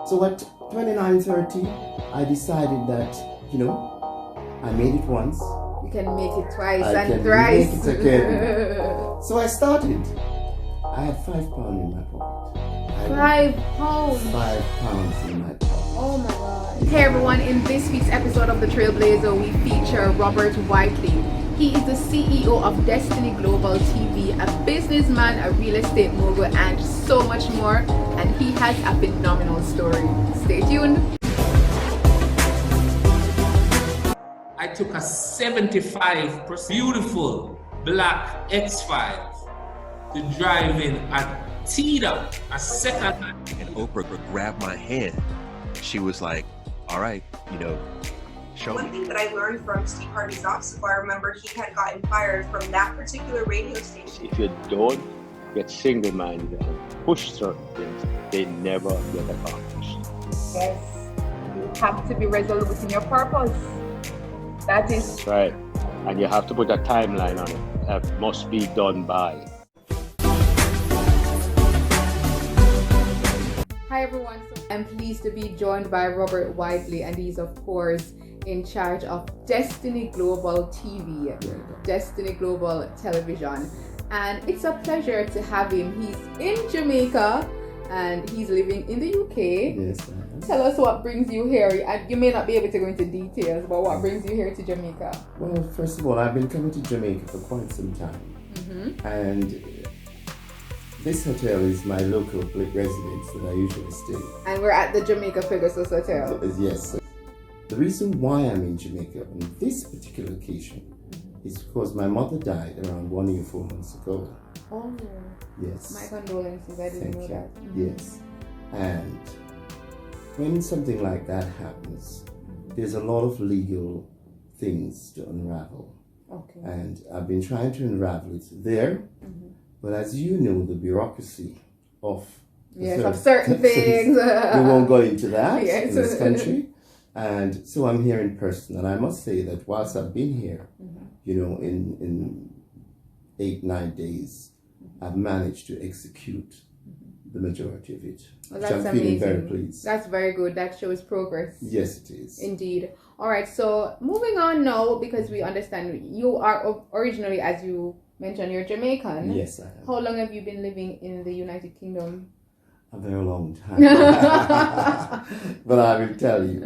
So at 29:30, I decided that, I made it once. You can make it twice I and can thrice. make it again. So I started. I had £5 in my pocket. £5? £5 in my pocket. Oh my God. Hey everyone, in this week's episode of The Trailblazer, we feature Robert Whiteley. He is the CEO of Destiny Global TV, a businessman, a real estate mogul, and so much more. And he has a phenomenal story. Stay tuned. I took a 75% beautiful black X5 to drive in a Tita, a second hand. And Oprah grabbed my hand. She was like, all right, show me. One thing that I learned from Steve Harvey's obstacle, I remember he had gotten fired from that particular radio station. If you don't get single-minded and push certain things, they never get accomplished. Yes, you have to be resolute in your purpose. That is That's right. And you have to put a timeline on it. That must be done by. Hi everyone, so I'm pleased to be joined by Robert Whiteley, and he's of course in charge of Destiny Global TV, Destiny Global Television, and it's a pleasure to have him. He's in Jamaica and he's living in the UK. Yes. Tell us what brings you here, and you may not be able to go into details, but what brings you here to Jamaica? Well, first of all, I've been coming to Jamaica for quite some time. And this hotel is my local residence that I usually stay. And we're at the Jamaica Pegasus Hotel. Yes. The reason why I'm in Jamaica on this particular occasion is because my mother died around 1 year, 4 months ago. Oh, Yes. my condolences. I didn't know that. Yes. And when something like that happens, there's a lot of legal things to unravel. Okay. And I've been trying to unravel it there. But as you know, the bureaucracy of certain things. we won't go into that Yes. in this country. And so I'm here in person. And I must say that whilst I've been here, in 8-9 days, I've managed to execute the majority of it. Well, which that's I'm feeling amazing. very pleased. That's very good. That shows progress. Yes, it is. Indeed. All right. So moving on now, because we understand you are originally, as you mentioned, you're Jamaican. Yes, I am. How long have you been living in the United Kingdom? A very long time. But I will tell you,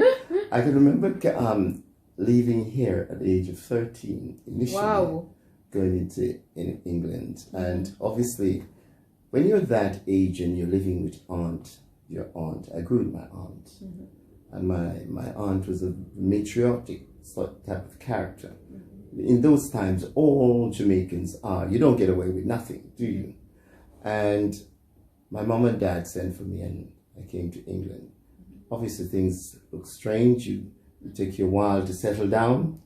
I can remember leaving here at the age of 13 initially. Wow. Going into England. And obviously, when you're that age and you're living with your aunt, I grew with my aunt. And my aunt was a matriarchic type of character. In those times, all Jamaicans are. You don't get away with nothing, do you? And my mom and dad sent for me and I came to England. Obviously, things look strange. It take you a while to settle down.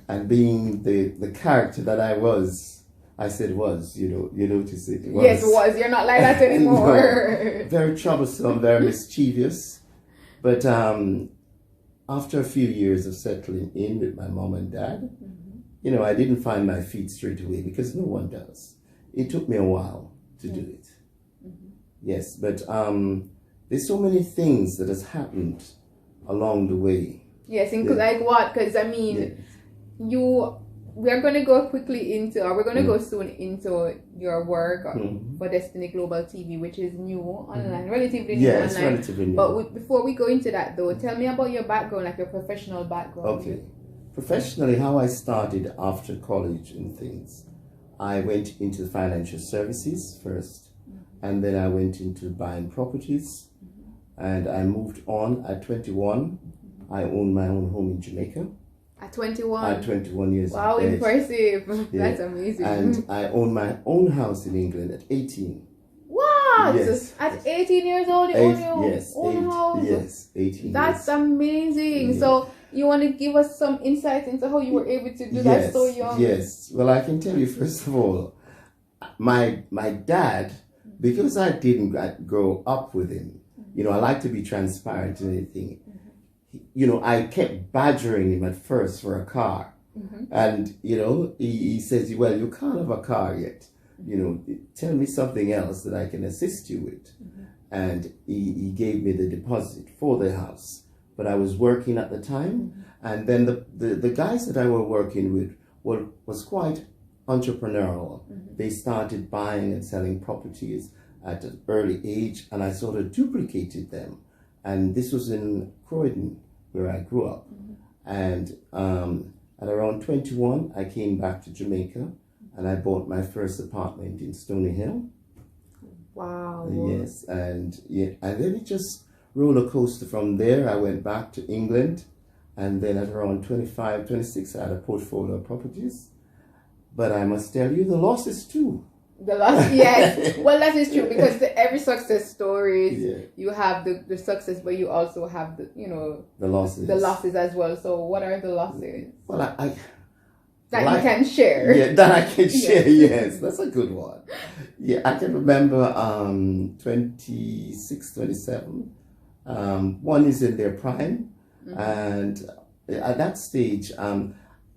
And being the character that I was, you notice it. It was. Yes, it was. You're not like that anymore. No, very troublesome, very mischievous. But after a few years of settling in with my mom and dad, I didn't find my feet straight away because no one does. It took me a while to do it. Yes, but there's so many things that has happened along the way. Yes, like what? Because we're going to go quickly into, or we're going to go soon into your work for Destiny Global TV, which is new online, relatively new online. Yes, relatively new. But before we go into that though, tell me about your background, like your professional background. Okay. Professionally, how I started after college and things. I went into financial services first, and then I went into buying properties, and I moved on at 21. I owned my own home in Jamaica. At 21? At 21 years Wow, of age. impressive. Yeah. That's amazing. And I owned my own house in England at 18. What? Yes. At 18 years old, you own your own house? Yes, 18 That's years. amazing. Yeah. So you want to give us some insight into how you were able to do that so young? Yes. Well, I can tell you, first of all, my dad, because I didn't grow up with him, I like to be transparent in anything. I kept badgering him at first for a car. And, he says, well, you can't have a car yet. Tell me something else that I can assist you with. and he gave me the deposit for the house. But I was working at the time, and then the guys that I were working with was quite entrepreneurial. They started buying and selling properties at an early age, and I sort of duplicated them. And this was in Croydon, where I grew up. And at around 21, I came back to Jamaica, and I bought my first apartment in Stony Hill. Wow. Yes, and then it just roller coaster from there. I went back to England, and then at around 25, 26, I had a portfolio of properties. But I must tell you, the losses too. The loss, yes. Well, that is true, because every success story, you have the success, but you also have the losses as well. So what are the losses? Well, I that you can share. Yeah, that I can share. Yes, that's a good one. Yeah, I can remember 26, 27. One is in their prime, and at that stage,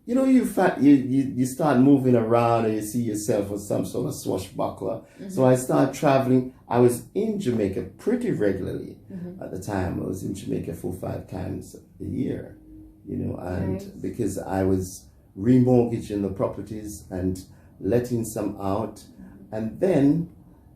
you start moving around and you see yourself as some sort of swashbuckler. So I started traveling. I was in Jamaica pretty regularly at the time. I was in Jamaica 4 or 5 times a year, and because I was remortgaging the properties and letting some out. And then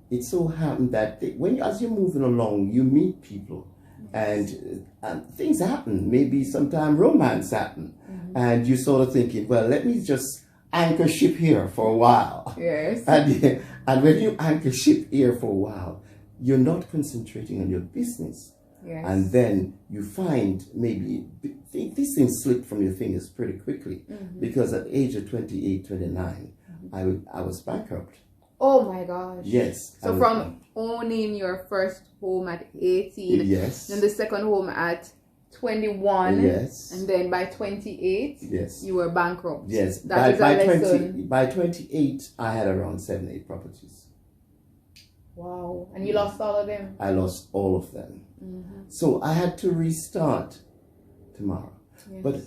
it so happened that as you're moving along, you meet people. And things happen. Maybe sometime romance happen, and you're sort of thinking, well, let me just anchor ship here for a while. Yes. And when you anchor ship here for a while, you're not concentrating on your business. Yes. And then you find maybe these things slip from your fingers pretty quickly, because at the age of 28, 29, I was bankrupt. Oh my gosh. Yes. So from owning your first home at 18, yes, then the second home at 21, yes, and then by 28, yes, you were bankrupt. Yes. That is a lesson. By 28, I had around 7, 8 properties. Wow. And you lost all of them? I lost all of them. So I had to restart, Tamara. Yes. But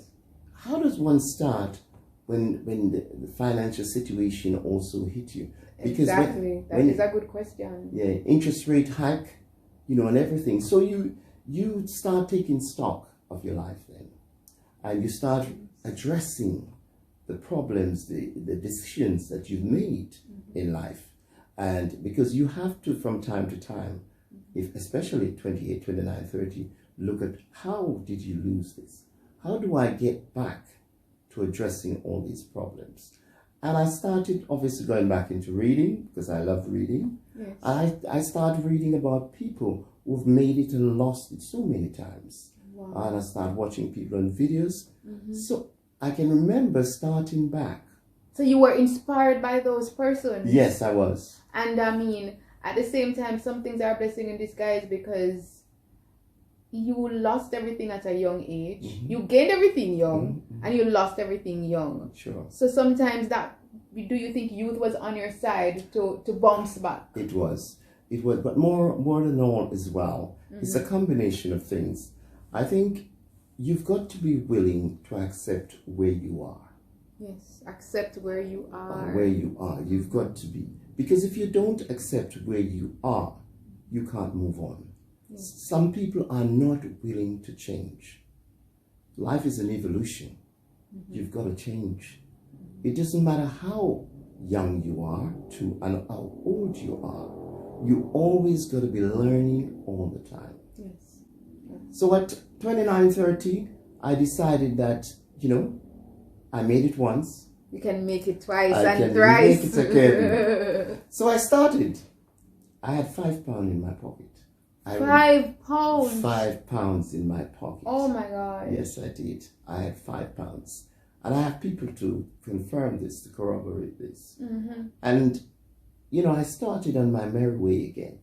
how does one start when the financial situation also hit you? Because exactly. That is a good question. Yeah, interest rate hike, and everything. So you start taking stock of your life then, and you start addressing the problems, the decisions that you've made in life. And because you have to, from time to time, especially 28, 29, 30, look at how did you lose this? How do I get back to addressing all these problems? And I started obviously going back into reading, because I love reading. Yes. I started reading about people who've made it and lost it so many times. Wow. And I started watching people on videos. So I can remember starting back. So you were inspired by those persons? Yes, I was. And I mean, at the same time, some things are a blessing in disguise, because you lost everything at a young age. You gained everything young, and you lost everything young. Sure. So sometimes do you think youth was on your side to bounce back? It was, but more than all as well, it's a combination of things. I think you've got to be willing to accept where you are. Yes, accept where you are. Where you are, you've got to be. Because if you don't accept where you are, you can't move on. Yes. Some people are not willing to change. Life is an evolution. You've got to change. It doesn't matter how young you are and how old you are. You always got to be learning all the time. Yes. So at 29, 30, I decided that, I made it once. You can make it twice I and can thrice. Make it again. So I started. I had £5 in my pocket. £5? £5 in my pocket. Oh my God. Yes, I did. I had £5. And I have people to confirm this, to corroborate this. And, I started on my merry way again.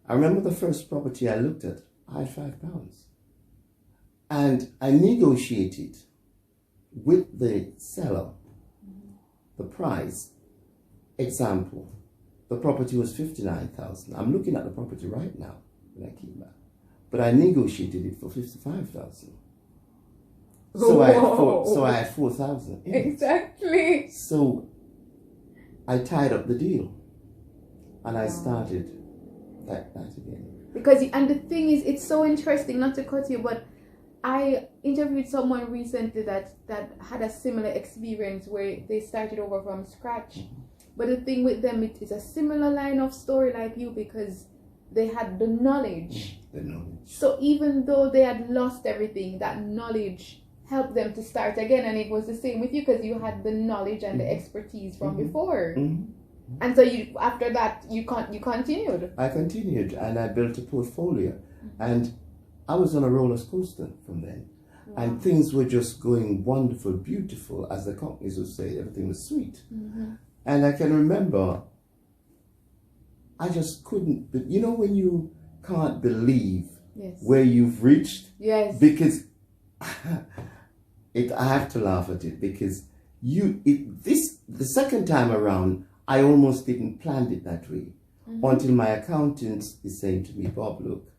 I remember the first property I looked at, I had £5. And I negotiated with the seller the price. Example, the property was 59,000. I'm looking at the property right now when I came back, but I negotiated it for 55,000. So I had 4,000. Exactly. So I tied up the deal, and I started that again. Because, and the thing is, it's so interesting, not to cut you, but I interviewed someone recently that had a similar experience where they started over from scratch. But the thing with them, it is a similar line of story like you, because they had the knowledge. So even though they had lost everything, that knowledge helped them to start again. And it was the same with you, because you had the knowledge and the expertise from before. And so you, after that, you continued. I continued, and I built a portfolio, and I was on a roller coaster from then. Wow. And things were just going wonderful, beautiful, as the companies would say. Everything was sweet. And I can remember, I just couldn't, you know, when you can't believe where you've reached? Yes. Because I have to laugh at it, because the second time around, I almost didn't plan it that way. Until my accountant is saying to me, Bob, look,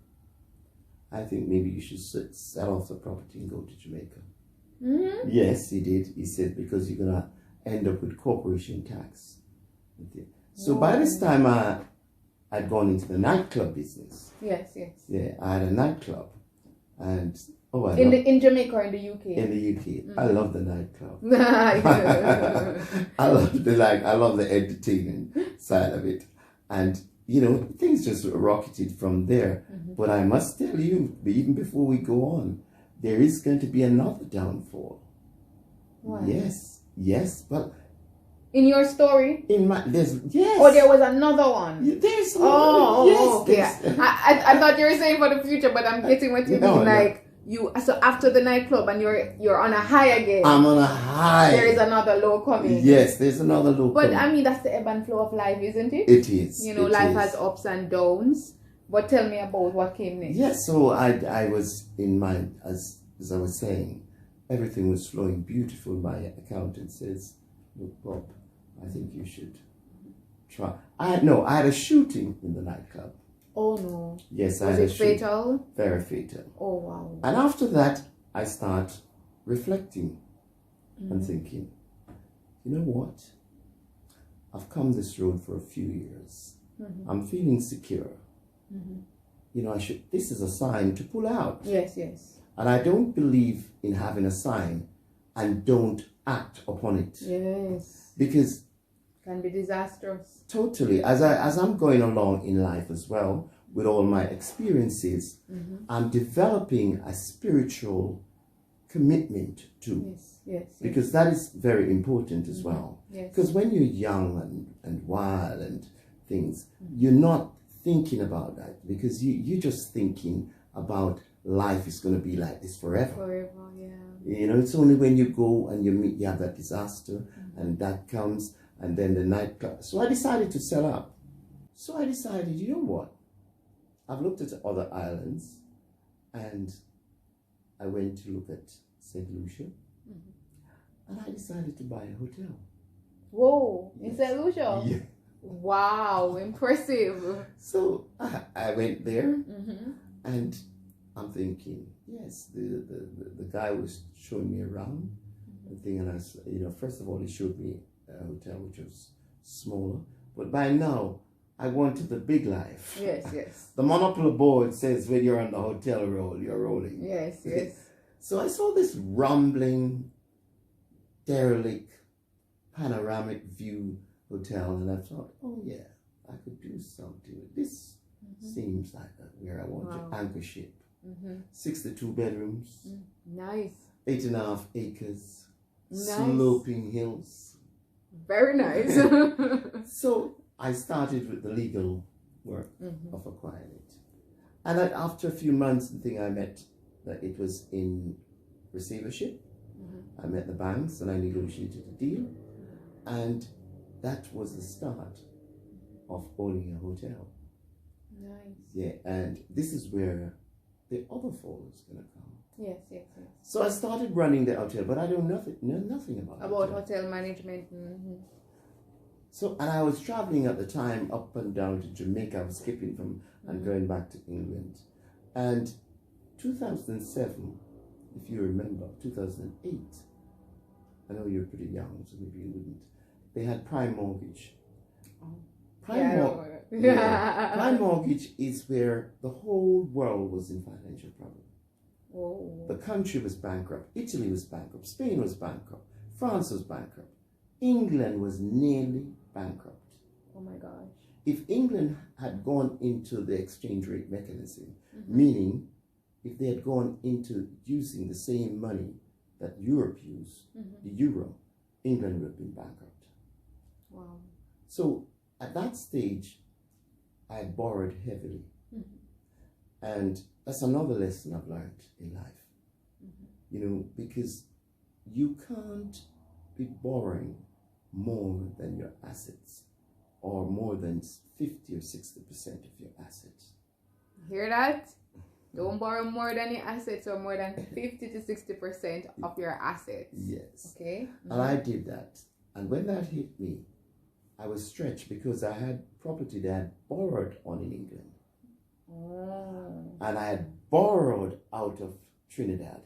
I think maybe you should sell off the property and go to Jamaica. Yes, he did. He said, because you're going to end up with corporation tax. So by this time, I'd gone into the nightclub business. Yes. Yeah, I had a nightclub. And in Jamaica or in the UK? In the UK. I love the nightclub. I love the entertainment side of it. And, you know, things just rocketed from there. But I must tell you, even before we go on, there is going to be another downfall. What? Yes, but in your story? Yes. Oh, there was another one. There's okay. I thought you were saying for the future, but I'm getting what you mean. Like so after the nightclub and you're on a high again. I'm on a high. There is another low coming. Yes, there's another low coming. But I mean, that's the ebb and flow of life, isn't it? It is. You know, life has ups and downs. But tell me about what came next. Yes, so I was in my, as I was saying, everything was flowing beautiful. My accountant says, look, Bob, I think you should try. I had a shooting in the nightclub. Oh no. Yes, was it fatal? Very fatal. Oh wow. And after that, I start reflecting and thinking, you know what? I've come this road for a few years. I'm feeling secure. You know, this is a sign to pull out. Yes. And I don't believe in having a sign and don't act upon it. Yes. Because can be disastrous. Totally. As I'm going along in life as well, with all my experiences, I'm developing a spiritual commitment to. Yes. Because that is very important as well. Because when you're young and wild and things, you're not thinking about that, because you're just thinking about life is going to be like this forever. You know, it's only when you go and you have that disaster and that comes, and then the nightclub. So I decided to sell up. So I decided, you know what? I've looked at other islands, and I went to look at St. Lucia, and I decided to buy a hotel. Whoa, in St. Lucia? Yeah. Wow, impressive. So I went there, and I'm thinking, yes, the guy was showing me around the thing, and first of all, he showed me a hotel which was smaller, but by now I wanted the big life. Yes. The Monopoly board says when you're on the hotel roll, you're rolling. Yes. So I saw this rumbling, derelict, panoramic view hotel, and I thought, oh yeah, I could do something with this. Seems like where I want to anchor ship. 62 bedrooms. Nice. 8.5 acres. Nice. Sloping hills. Very nice. So I started with the legal work of acquiring it. And then after a few months, I met that it was in receivership. I met the banks and I negotiated a deal. And that was the start of owning a hotel. Nice. Yeah, and this is where the other fall is going to come. Yes. So I started running the hotel, but I know nothing about hotel management. So, and I was traveling at the time up and down to Jamaica. I was skipping from and going back to England. And 2007, if you remember, 2008, I know you're pretty young, so maybe you wouldn't. They had prime mortgage. Yeah. Prime mortgage is where the whole world was in financial problem. Whoa. The country was bankrupt. Italy was bankrupt. Spain was bankrupt. France was bankrupt. England was nearly bankrupt. Oh my gosh. If England had gone into the exchange rate mechanism, meaning if they had gone into using the same money that Europe used, the euro, England would have been bankrupt. Wow. So at that stage, I borrowed heavily. And that's another lesson I've learned in life. You know, because you can't be borrowing more than your assets or more than 50 or 60% of your assets. Hear that? Don't borrow more than your assets or more than 50 to 60% of your assets. Yes. Okay. And I did that. And when that hit me, I was stretched because I had property that I had borrowed on in England. Oh. And I had borrowed out of Trinidad.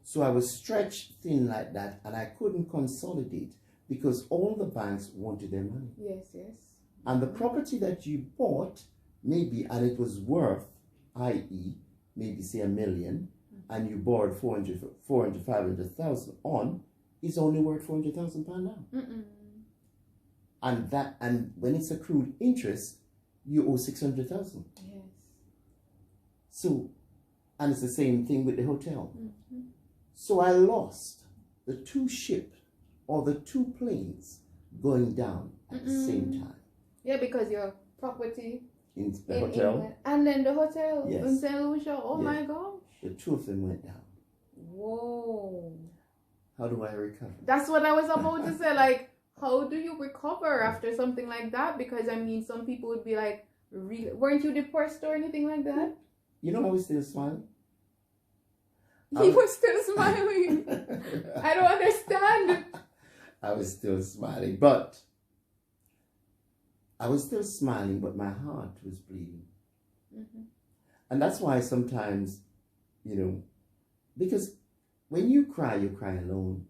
So I was stretched thin like that, and I couldn't consolidate because all the banks wanted their money. Yes, yes. And the property that you bought, maybe, and it was worth, i.e., maybe say $1 million, and you borrowed 500,000 on, is only worth £400,000 now. And when it's accrued interest, you owe 600,000. Yes. So, and it's the same thing with the hotel. So I lost the 2 ships or the 2 planes going down at the same time. Yeah, because your property In the hotel, England, and then the hotel Yes. in St. Lucia. Oh Yes. my gosh. the 2 of them went down. Whoa. How do I recover? That's what I was about to say. Like, how do you recover after something like that? Because I mean, some people would be like, really, weren't you depressed or anything like that? You know, I was still smiling. He was still smiling. I don't understand. I was still smiling, but my heart was bleeding. And that's why sometimes, you know, because when you cry alone.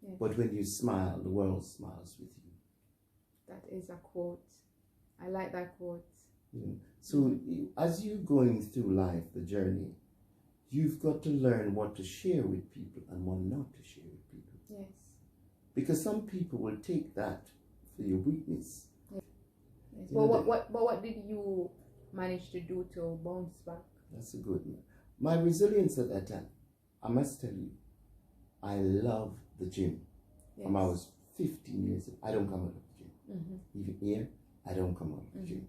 Yes. But when you smile, the world smiles with you. That is a quote. I like that quote. You know? So as you're going through life, the journey, you've got to learn what to share with people and what not to share with people. Yes. Because some people will take that for your weakness. Yes. You Well, know, what did you manage to do to bounce back? That's a good one. My resilience at that time, I must tell you, I love the gym. Yes. When I was 15 years old, I don't come out of the gym. Even here, I don't come out of the gym.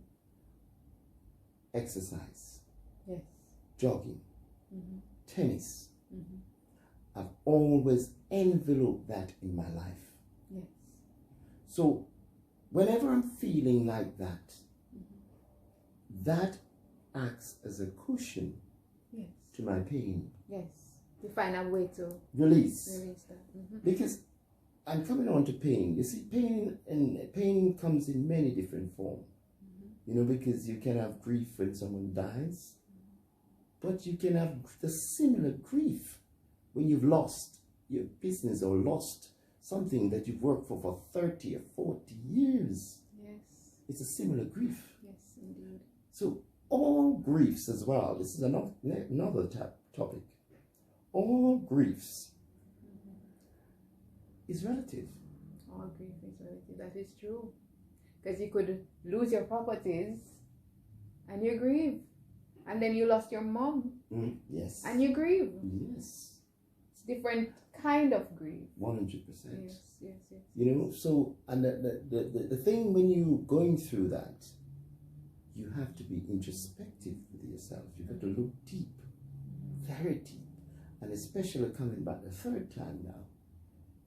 Exercise, Yes. jogging, tennis. I've always enveloped that in my life. Yes. So whenever I'm feeling like that, that acts as a cushion Yes. to my pain. Yes. To find a way to Release. release that. Because I'm coming on to pain. You see, pain comes in many different forms. You know, because you can have grief when someone dies, but you can have the similar grief when you've lost your business or lost something that you've worked for 30 or 40 years. Yes. It's a similar grief. Yes, indeed. So all griefs as well, this is another topic. All griefs is relative. All grief is relative. That is true. Because you could lose your properties and you grieve. And then you lost your mom Yes. and you grieve. Yes. It's different kind of grief. 100%. Yes. You know, so, and the thing when you're going through that, you have to be introspective with yourself. You have to look deep, very deep. And especially coming back the 3rd time now,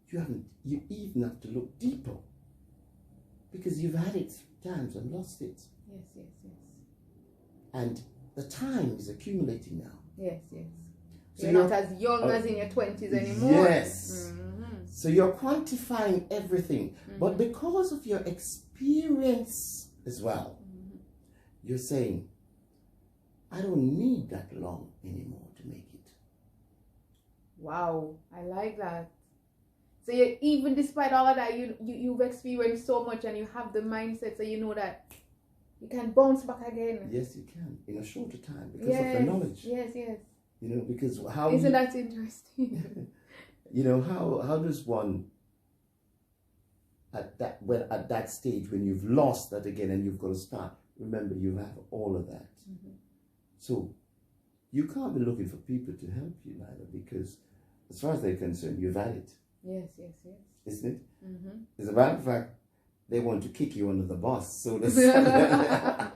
you even have to look deeper. Because you've had it 3 times and lost it. Yes. And the time is accumulating now. Yes. So You're not as young as in your 20s anymore. Yes. So you're quantifying everything. But because of your experience as well, you're saying, I don't need that long anymore to make it. Wow, I like that. So you, even despite all of that, you've experienced so much and you have the mindset, so you know that You can bounce back again. Yes, you can in a shorter time because of the knowledge. Yes, yes. You know, because how Isn't that interesting? you know, how does one at that stage when you've lost that again and you've got to start, remember you have all of that. So you can't be looking for people to help you neither, because as far as they're concerned, you've had it. Yes, yes, yes. Isn't it? As a matter of fact, they want to kick you under the bus. So the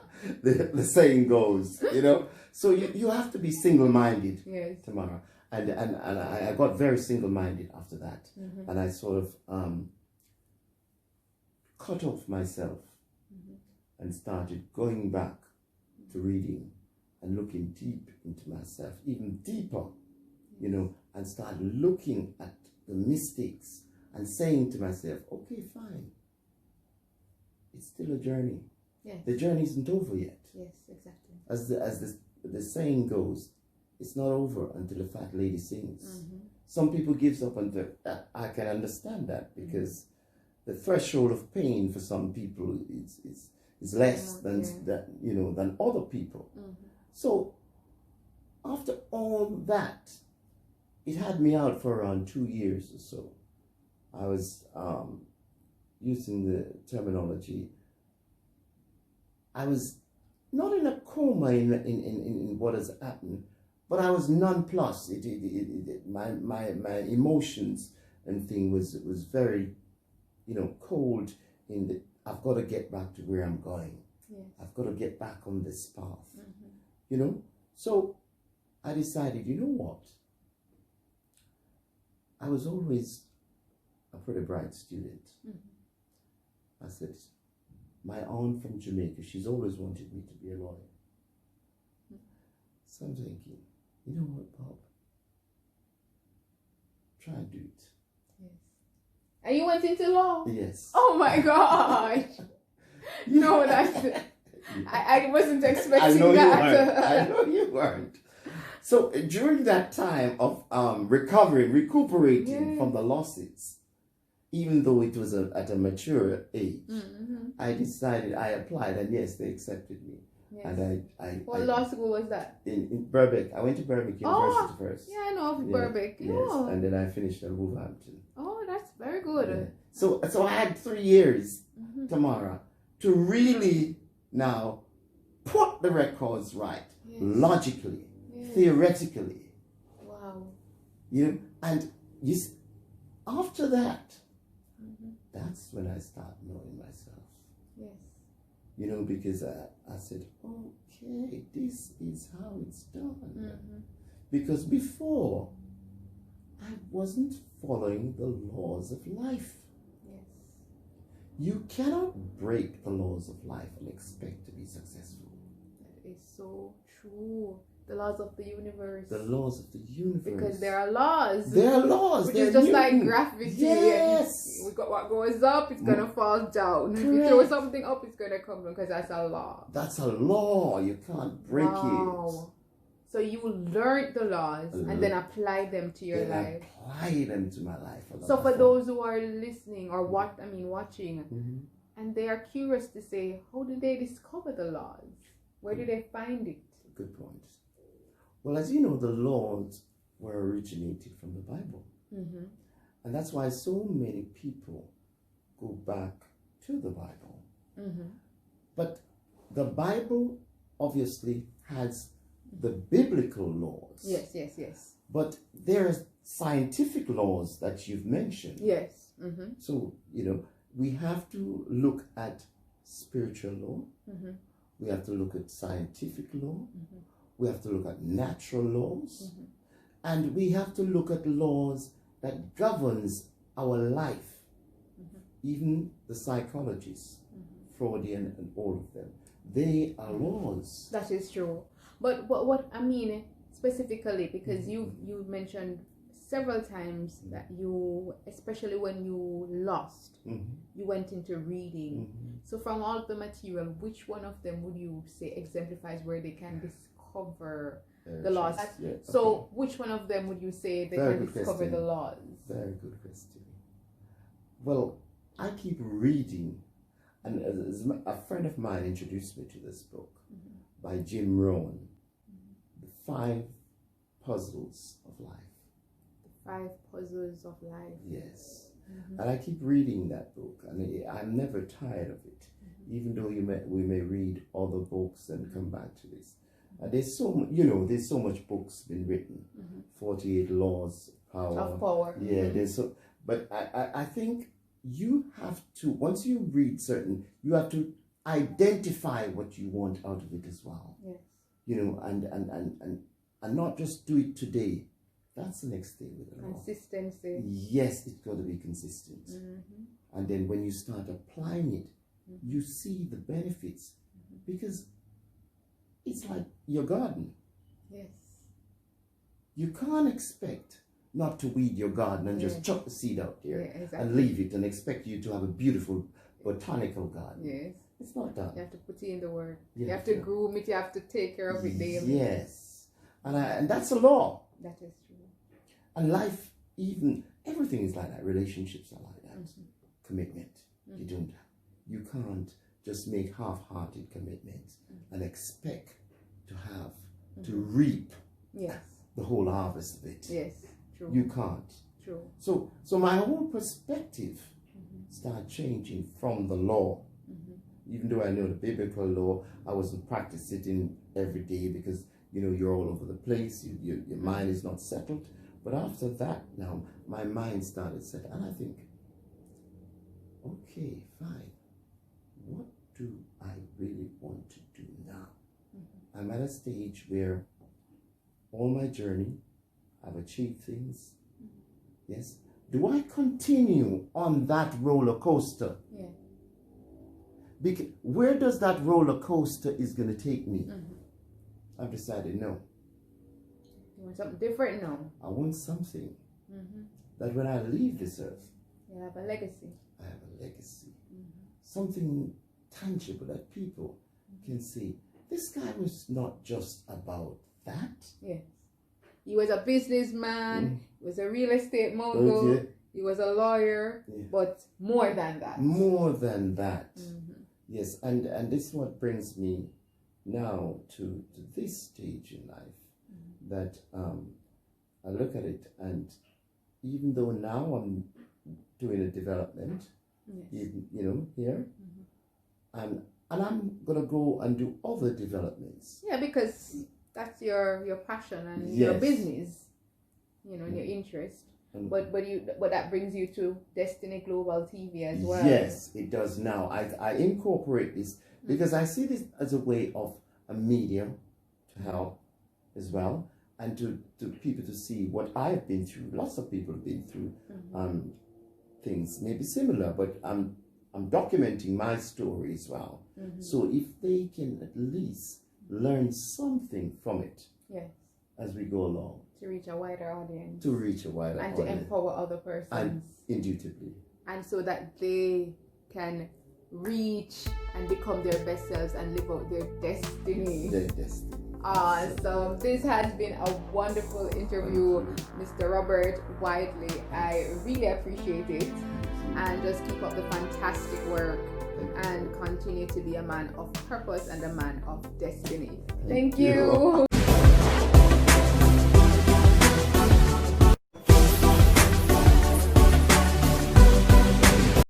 saying goes, you know. So you have to be single-minded, yes, Tamara. And I got very single-minded after that. And I sort of cut off myself and started going back to reading and looking deep into myself, even deeper, you know, and start looking at the mistakes and saying to myself, okay, fine. It's still a journey. yes, The journey isn't over yet. yes, exactly. As the saying goes, it's not over until the fat lady sings. Some people gives up until I can understand that, because the threshold of pain for some people is less than you know, than other people. So after all that, it had me out for around 2 years or so. I was using the terminology. I was not in a coma in what has happened, but I was nonplussed. My emotions and thing was very, you know, cold. In the I've got to get back to where I'm going. Yes. I've got to get back on this path. You know, so I decided, you know what? I was always a pretty bright student. I said, my aunt from Jamaica, she's always wanted me to be a lawyer. So I'm thinking, you know what, Bob? Try and do it. Yes. And you went into law? Yes. Oh my gosh. No, that's... I wasn't expecting that. I know you weren't. So during that time of recuperating from the losses, even though it was at a mature age, I decided, I applied, and yes, they accepted me. Yes. And what law school was that? In Burbank. I went to Burbank University first. Yeah, I know of Burbank. Yes, Yeah. and then I finished at Wolverhampton. Oh, that's very good. Yeah. So I had 3 years, Tamara, to really now put the records right, logically, theoretically. Wow. You know, and after that, that's when I start knowing myself. Yes. You know, because I said, okay, this is how it's done. Because before, I wasn't following the laws of life. Yes. You cannot break the laws of life and expect to be successful. That is so true. The laws of the universe. The laws of the universe. Because there are laws. There are laws. Which is just like gravity. Yes. We got what goes up, it's gonna fall down. If you throw something up, it's gonna come down, because that's a law. That's a law. You can't break it. So you learned the laws and then apply them to your life. Apply them to my life. So for those who are listening or watching, and they are curious to say, how did they discover the laws? Where did they find it? Good point. Well, as you know, the laws were originated from the Bible. And that's why so many people go back to the Bible. But the Bible obviously has the biblical laws. Yes, yes, yes. But there are scientific laws that you've mentioned. Yes. So, you know, we have to look at spiritual law. We have to look at scientific law. We have to look at natural laws. And we have to look at laws that governs our life. Even the psychologists, Freudian and all of them, they are laws. That is true. But what I mean specifically, because you mentioned several times that you, especially when you lost, you went into reading. So from all of the material, which one of them would you say exemplifies where they can discover the laws? So which one of them would you say they can discover the laws? Very good question. Well, I keep reading And a friend of mine introduced me to this book by Jim Rohn, The 5 Puzzles of Life. The 5 Puzzles of Life. Yes. And I keep reading that book, and I'm never tired of it, even though we may read other books and come back to this. There's so much books been written, 48 Laws of Power. Yeah, there's so, but I think you have to, once you read certain, you have to identify what you want out of it as well. Yes. And not just do it today. That's the next thing with the law. Consistency. Yes, it's got to be consistent. And then when you start applying it, you see the benefits, because it's like your garden. Yes. You can't expect not to weed your garden and just chuck the seed out there and leave it and expect you to have a beautiful botanical garden. Yes. It's not done. You have to put in the work. You have to groom it. You have to take care of it daily. Yes. And that's a law. That is true. And life, everything is like that. Relationships are like that. Commitment. You can't just make half-hearted commitments and expect to have to reap the whole harvest of it. Yes, true. You can't. True. So my whole perspective started changing from the law. Even though I know the biblical law, I wasn't practicing it every day because you're all over the place. Your mind is not settled. But after that, now my mind started set, and I think, okay, fine. What do I really want to do now? I'm at a stage where all my journey, I've achieved things. Yes. Do I continue on that roller coaster? Yeah. Because where does that roller coaster is going to take me? I've decided no. You want something different now? I want something that when I leave this earth, you have a legacy. I have a legacy. Something tangible that people can see. This guy was not just about that. Yes. He was a businessman, he was a real estate mogul, he was a lawyer, but more than that. More than that. Yes, and this is what brings me now to this stage in life, that I look at it, and even though now I'm doing a development, here, and I'm gonna go and do other developments. Yeah, because that's your passion and your business, and your interest. But that brings you to Destiny Global TV as well. Yes, it does now. I incorporate this because I see this as a way of a medium to help as well, and to people to see what I've been through. Lots of people have been through things maybe similar, but I'm documenting my story as well. So if they can at least learn something from it as we go along. To reach a wider audience. And to empower other persons. And indubitably. And so that they can reach and become their best selves and live out their destiny. Awesome. This has been a wonderful interview, Mr. Robert Whiteley. I really appreciate it. And just keep up the fantastic work and continue to be a man of purpose and a man of destiny. Thank you.